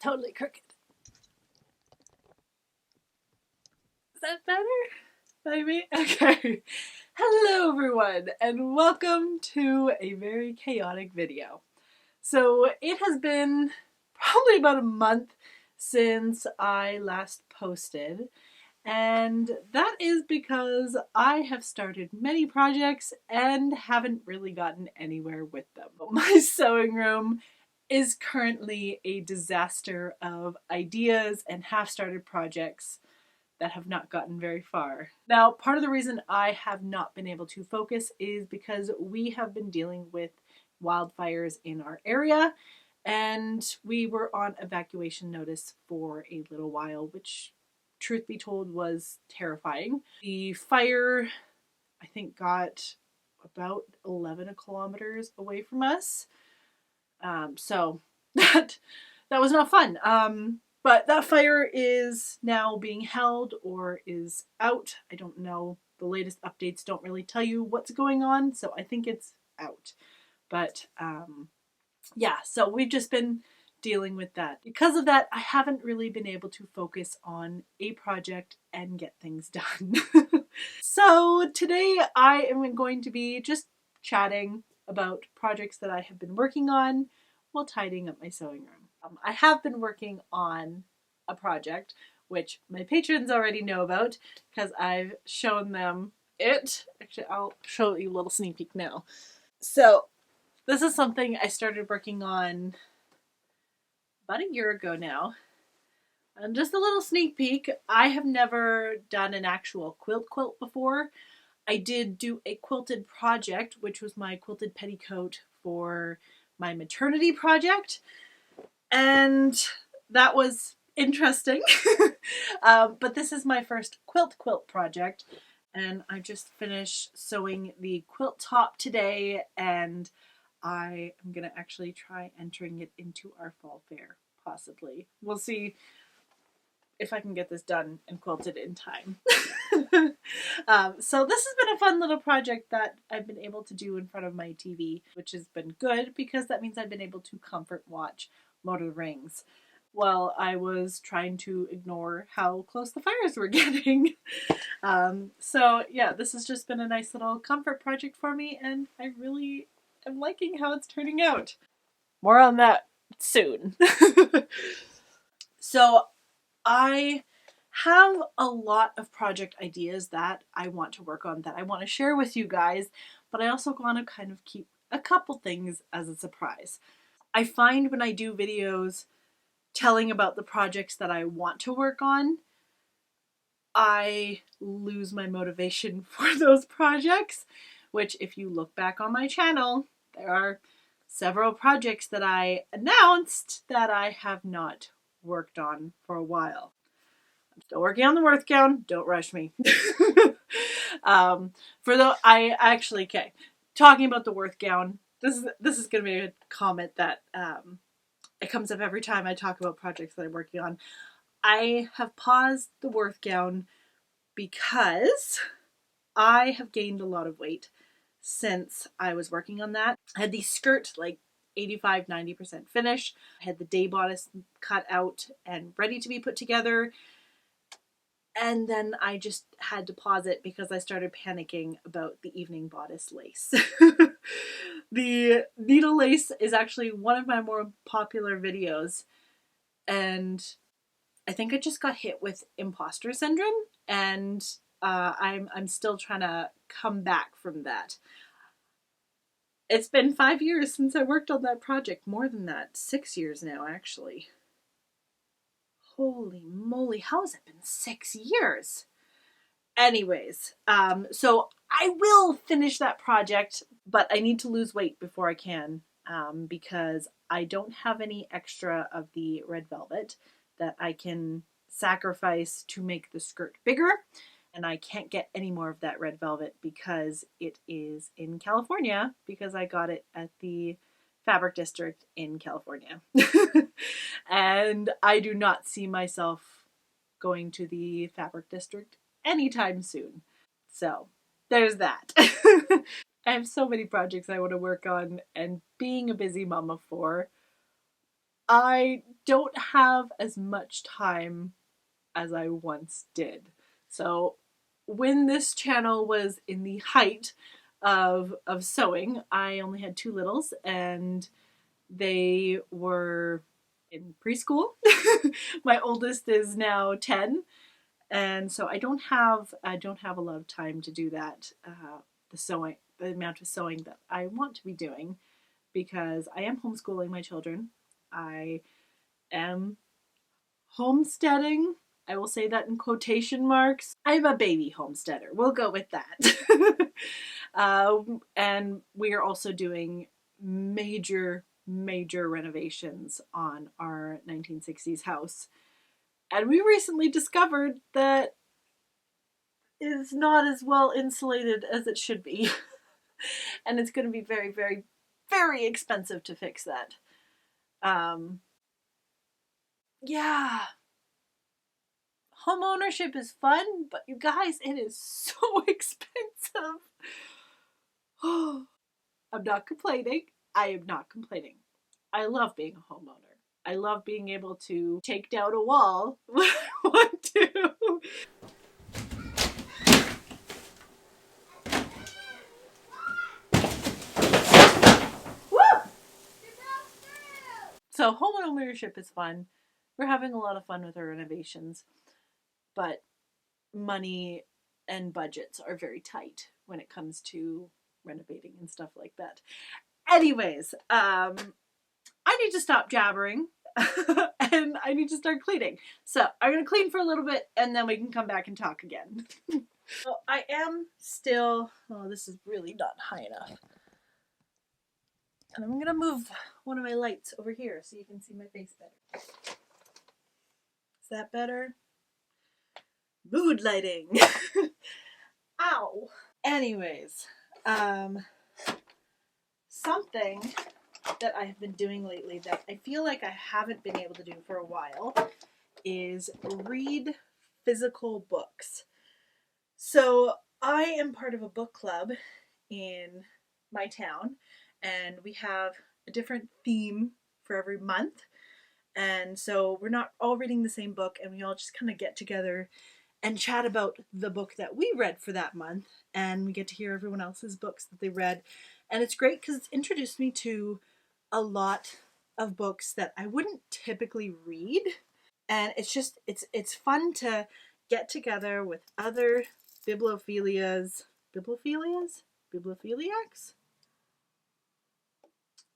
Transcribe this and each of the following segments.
totally crooked. Is that better? Maybe? Okay. Hello everyone and welcome to a very chaotic video. So it has been probably about a month since I last posted, and that is because I have started many projects and haven't really gotten anywhere with them. My sewing room is currently a disaster of ideas and half-started projects that have not gotten very far. Now, part of the reason I have not been able to focus is because we have been dealing with wildfires in our area, and we were on evacuation notice for a little while, which, truth be told, was terrifying. The fire, I think, got about 11 kilometers away from us. So that was not fun. But that fire is now being held or is out. I don't know. The latest updates don't really tell you what's going on, so I think it's out. But yeah, so we've just been dealing with that. Because of that, I haven't really been able to focus on a project and get things done. So today I am going to be just chatting about projects that I have been working on while tidying up my sewing room. I have been working on a project which my patrons already know about because I've shown them it. Actually, I'll show you a little sneak peek now. So this is something I started working on about a year ago now. And just a little sneak peek, I have never done an actual quilt before. I did do a quilted project, which was my quilted petticoat for my maternity project, and that was interesting. But this is my first quilt project, and I just finished sewing the quilt top today, and I am gonna actually try entering it into our fall fair, possibly. We'll see if I can get this done and quilted in time. So this has been a fun little project that I've been able to do in front of my TV, which has been good because that means I've been able to comfort watch Lord of the Rings while I was trying to ignore how close the fires were getting. So yeah, this has just been a nice little comfort project for me, and I really am liking how it's turning out. More on that soon. So I have a lot of project ideas that I want to work on, that I want to share with you guys, but I also want to kind of keep a couple things as a surprise. I find when I do videos telling about the projects that I want to work on, I lose my motivation for those projects, which if you look back on my channel, there are several projects that I announced that I have not worked on for a while. I'm still working on the worth gown. Don't rush me. Talking about the worth gown, this is going to be a comment that it comes up every time I talk about projects that I'm working on. I have paused the worth gown because I have gained a lot of weight since I was working on that. I had the skirt like 85-90% finished. I had the day bodice cut out and ready to be put together. And then I just had to pause it because I started panicking about the evening bodice lace. The needle lace is actually one of my more popular videos, and I think I just got hit with imposter syndrome, and I'm still trying to come back from that. It's been 5 years since I worked on that project. More than that, 6 years now, actually. Holy moly, how has it been 6 years? Anyways, so I will finish that project, but I need to lose weight before I can, because I don't have any extra of the red velvet that I can sacrifice to make the skirt bigger, and I can't get any more of that red velvet because it is in California, because I got it at the fabric district in California. And I do not see myself going to the fabric district anytime soon. So there's that. I have so many projects I want to work on, and being a busy mom of 4, I don't have as much time as I once did. So when this channel was in the height of sewing, I only had two littles and they were in preschool. My oldest is now 10, and so I don't have a lot of time to do that. The amount of sewing that I want to be doing, because I am homeschooling my children. I am homesteading. I will say that in quotation marks. I'm a baby homesteader. We'll go with that. And we are also doing major renovations on our 1960s house. And we recently discovered that it is not as well insulated as it should be. And it's going to be very expensive to fix that. Yeah. Home ownership is fun, but you guys, it is so expensive. I'm not complaining. I am not complaining. I love being a homeowner. I love being able to take down a wall when I want to. So home ownership is fun. We're having a lot of fun with our renovations, but money and budgets are very tight when it comes to renovating and stuff like that. Anyways, I need to stop jabbering and I need to start cleaning. So I'm going to clean for a little bit and then we can come back and talk again. So I am still, oh, this is really not high enough. And I'm going to move one of my lights over here so you can see my face better. Is that better? Mood lighting. Ow. Anyways, something that I have been doing lately that I feel like I haven't been able to do for a while is read physical books. So I am part of a book club in my town, and we have a different theme for every month. And so we're not all reading the same book, and we all just kind of get together and chat about the book that we read for that month, and we get to hear everyone else's books that they read. And it's great because it's introduced me to a lot of books that I wouldn't typically read. And it's fun to get together with other bibliophiliacs?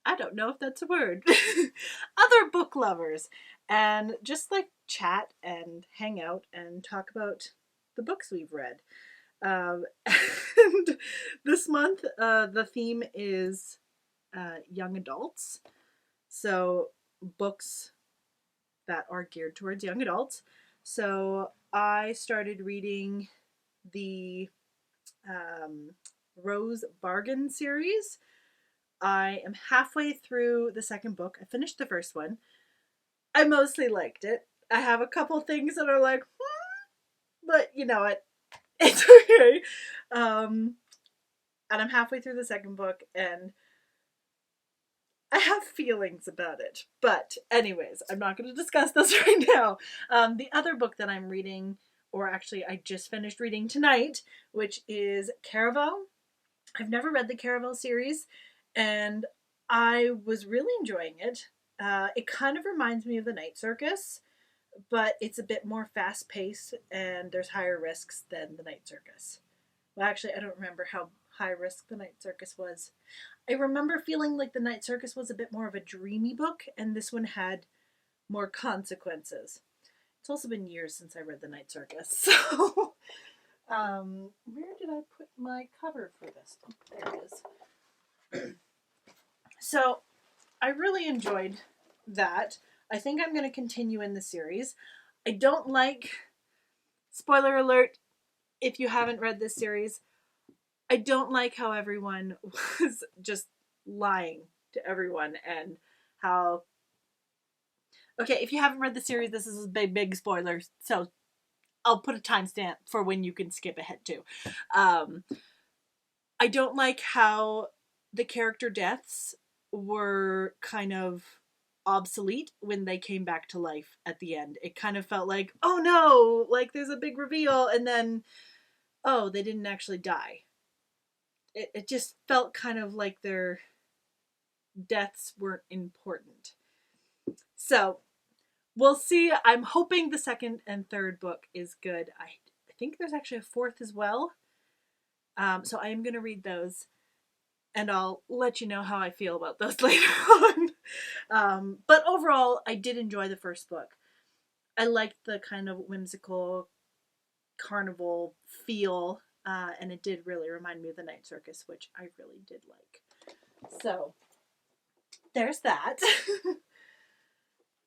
I don't know if that's a word. Other book lovers, and just like chat and hang out and talk about the books we've read. And this month, the theme is young adults. So books that are geared towards young adults. So I started reading the Rose Bargain series. I am halfway through the second book. I finished the first one. I mostly liked it. I have a couple things that are like, but you know it. It's okay. And I'm halfway through the second book, and I have feelings about it. But anyways, I'm not going to discuss this right now. The other book that I'm reading, or actually I just finished reading tonight, which is Caraval. I've never read the Caraval series, and I was really enjoying it. It kind of reminds me of the Night Circus, but it's a bit more fast-paced, and there's higher risks than the Night Circus. Well, actually, I don't remember how high risk the Night Circus was. I remember feeling like the Night Circus was a bit more of a dreamy book, and this one had more consequences. It's also been years since I read the Night Circus, so where did I put my cover for this? Oh, there it is. So I really enjoyed that. I think I'm going to continue in the series. I don't like, spoiler alert, if you haven't read this series, I don't like how everyone was just lying to everyone, and how, okay, if you haven't read the series, this is a big spoiler, so I'll put a timestamp for when you can skip ahead to. I don't like how the character deaths were kind of obsolete when they came back to life at the end. It kind of felt like, oh no, like there's a big reveal, and then, oh, they didn't actually die. It just felt kind of like their deaths weren't important. So we'll see. I'm hoping the second and third book is good. I think there's actually a fourth as well. So I am going to read those, and I'll let you know how I feel about those later on. But overall, I did enjoy the first book. I liked the kind of whimsical carnival feel, and it did really remind me of the Night Circus, which I really did like. So there's that.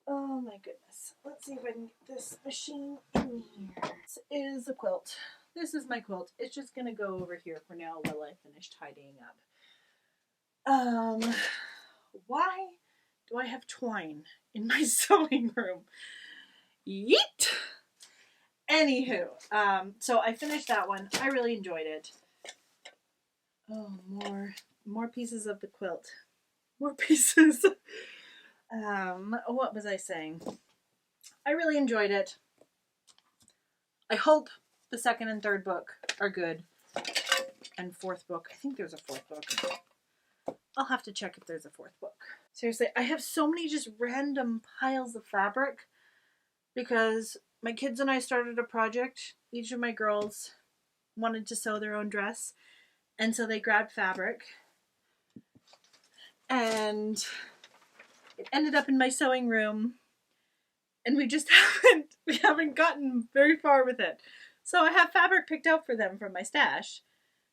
Oh my goodness. Let's see if I can get this machine in here. This is a quilt. This is my quilt. It's just going to go over here for now while I finish tidying up. Why do I have twine in my sewing room? Yeet! Anywho, so I finished that one. I really enjoyed it. Oh, more pieces of the quilt. More pieces. What was I saying? I really enjoyed it. I hope the second and third book are good. And fourth book. I think there's a fourth book. I'll have to check if there's a fourth book. Seriously, I have so many just random piles of fabric because my kids and I started a project. Each of my girls wanted to sew their own dress, and so they grabbed fabric, and it ended up in my sewing room, and we haven't gotten very far with it. So I have fabric picked out for them from my stash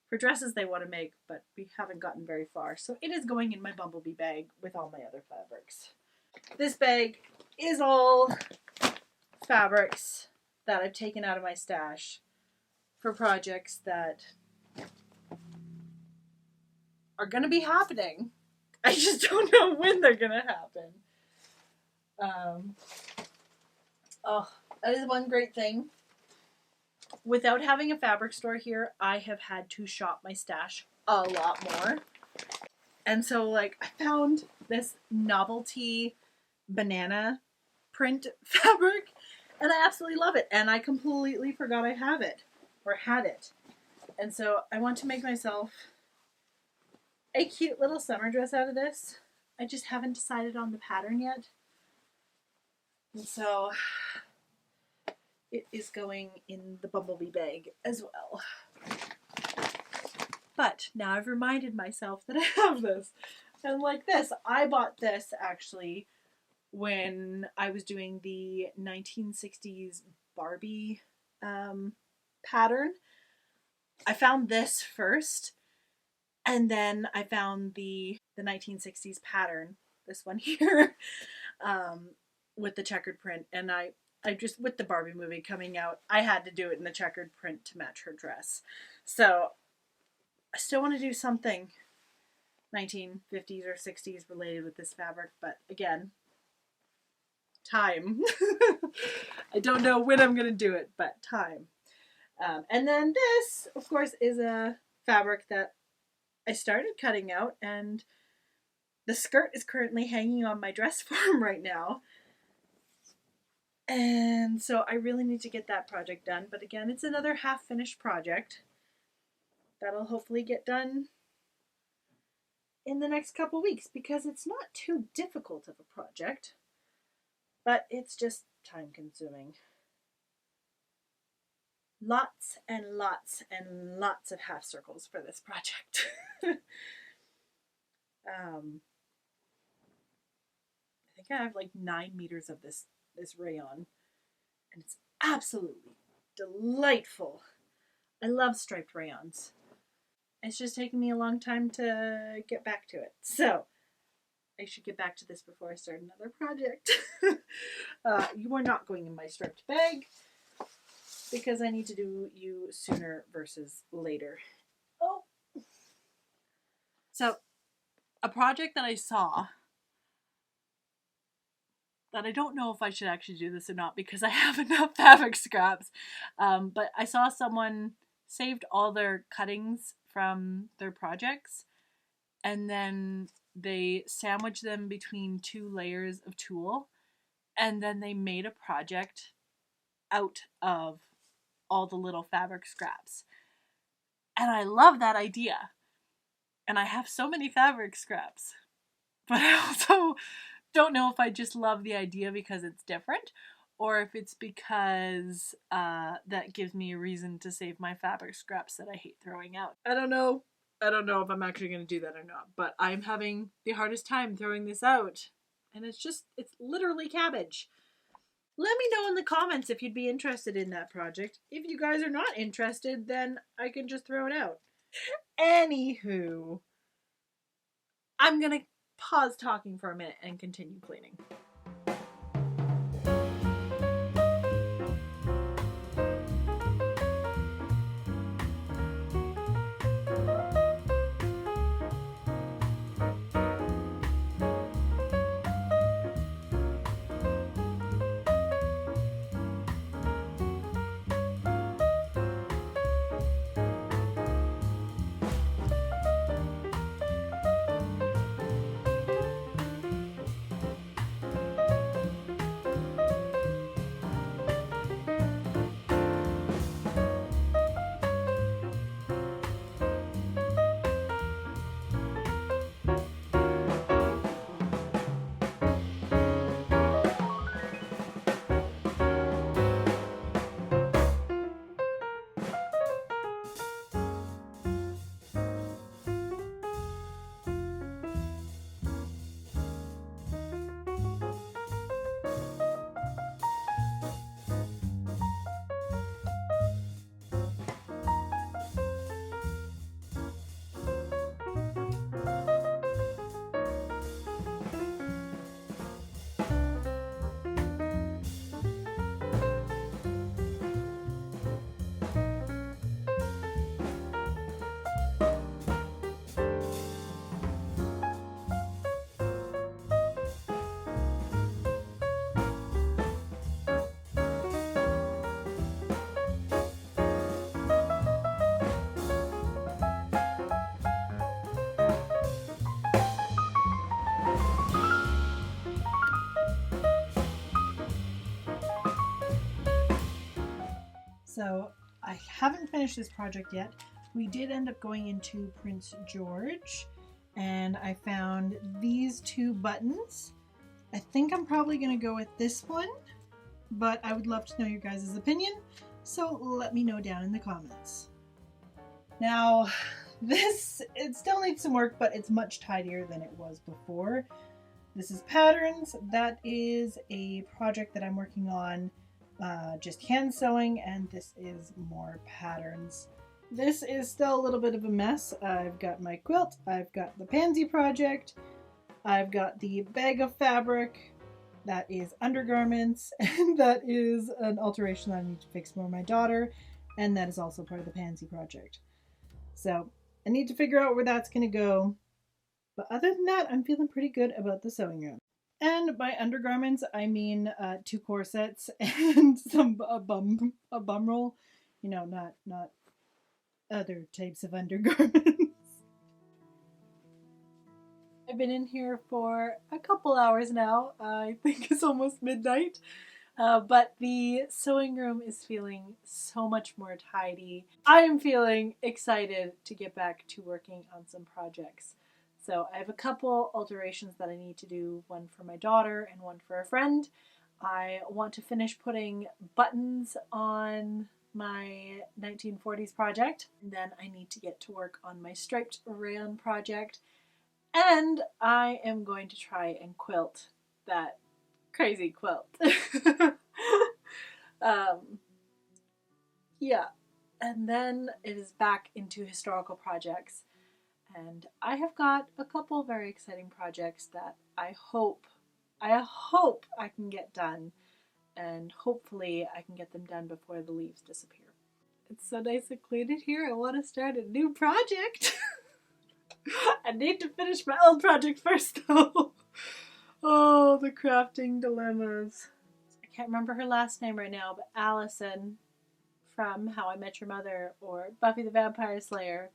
for dresses they want to make, but we haven't gotten very far. So it is going in my bumblebee bag with all my other fabrics. This bag is all fabrics that I've taken out of my stash for projects that are going to be happening. I just don't know when they're going to happen. That is one great thing. Without having a fabric store here, I have had to shop my stash a lot more. And so, like, I found this novelty banana print fabric, and I absolutely love it. And I completely forgot I have it, or had it. And so I want to make myself a cute little summer dress out of this. I just haven't decided on the pattern yet. And so it is going in the bumblebee bag as well. But now I've reminded myself that I have this. And like this, I bought this actually when I was doing the 1960s Barbie pattern. I found this first, and then I found the 1960s pattern, this one here, with the checkered print. And I just, with the Barbie movie coming out, I had to do it in the checkered print to match her dress. So I still want to do something 1950s or 60s related with this fabric, but again, time. I don't know when I'm going to do it, but time. And then this, of course, is a fabric that I started cutting out, and the skirt is currently hanging on my dress form right now. And so I really need to get that project done. But again, it's another half-finished project that'll hopefully get done in the next couple weeks, because it's not too difficult of a project, but it's just time-consuming. Lots and lots and lots of half circles for this project. I think I have like 9 meters of this rayon, and it's absolutely delightful. I love striped rayons. It's just taken me a long time to get back to it. So I should get back to this before I start another project. You are not going in my striped bag, because I need to do you sooner versus later. Oh. So a project that I saw that I don't know if I should actually do this or not, because I have enough fabric scraps. But I saw someone saved all their cuttings from their projects, and then they sandwiched them between 2 layers of tulle, and then they made a project out of all the little fabric scraps. And I love that idea. And I have so many fabric scraps. But I also don't know if I just love the idea because it's different, or if it's because that gives me a reason to save my fabric scraps that I hate throwing out. I don't know. I don't know if I'm actually going to do that or not, but I'm having the hardest time throwing this out. And it's literally cabbage. Let me know in the comments if you'd be interested in that project. If you guys are not interested, then I can just throw it out. Anywho, I'm gonna pause talking for a minute and continue cleaning. So I haven't finished this project yet. We did end up going into Prince George, and I found these 2 buttons. I think I'm probably going to go with this one, but I would love to know your guys' opinion, so let me know down in the comments. Now, it still needs some work, but it's much tidier than it was before. This is patterns. That is a project that I'm working on, just hand sewing, and this is more patterns. This is still a little bit of a mess. I've got my quilt, I've got the pansy project, I've got the bag of fabric, that is undergarments, and that is an alteration that I need to fix for my daughter, and that is also part of the pansy project. So I need to figure out where that's going to go, but other than that, I'm feeling pretty good about the sewing room. And by undergarments, I mean 2 corsets and a bum roll. You know, not other types of undergarments. I've been in here for a couple hours now. I think it's almost midnight. But the sewing room is feeling so much more tidy. I am feeling excited to get back to working on some projects. So I have a couple alterations that I need to do, one for my daughter and one for a friend. I want to finish putting buttons on my 1940s project. And then I need to get to work on my striped rayon project. And I am going to try and quilt that crazy quilt. Yeah, and then it is back into historical projects. And I have got a couple very exciting projects that I hope I can get done, and hopefully I can get them done before the leaves disappear. It's so nice and clean in here. I want to start a new project. I need to finish my old project first though. Oh, the crafting dilemmas. I can't remember her last name right now, but Allison from How I Met Your Mother or Buffy the Vampire Slayer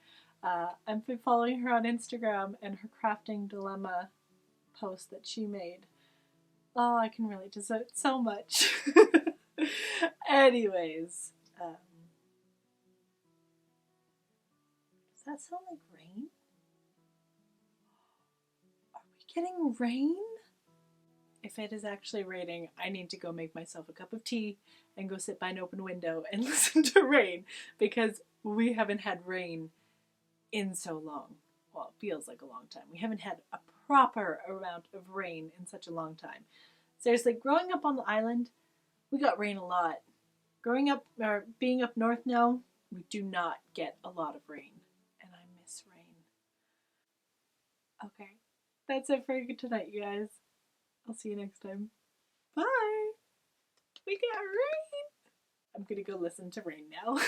I've been following her on Instagram and her crafting dilemma post that she made. Oh, I can relate to so much. Anyways, does that sound like rain? Are we getting rain? If it is actually raining, I need to go make myself a cup of tea and go sit by an open window and listen to rain, because we haven't had rain in so long. Well, it feels like a long time. We haven't had a proper amount of rain in such a long time. Seriously, growing up on the island, we got rain a lot. Growing up, or being up north now, we do not get a lot of rain, and I miss rain. Okay, that's it for tonight, you guys. I'll see you next time. Bye! We got rain! I'm gonna go listen to rain now.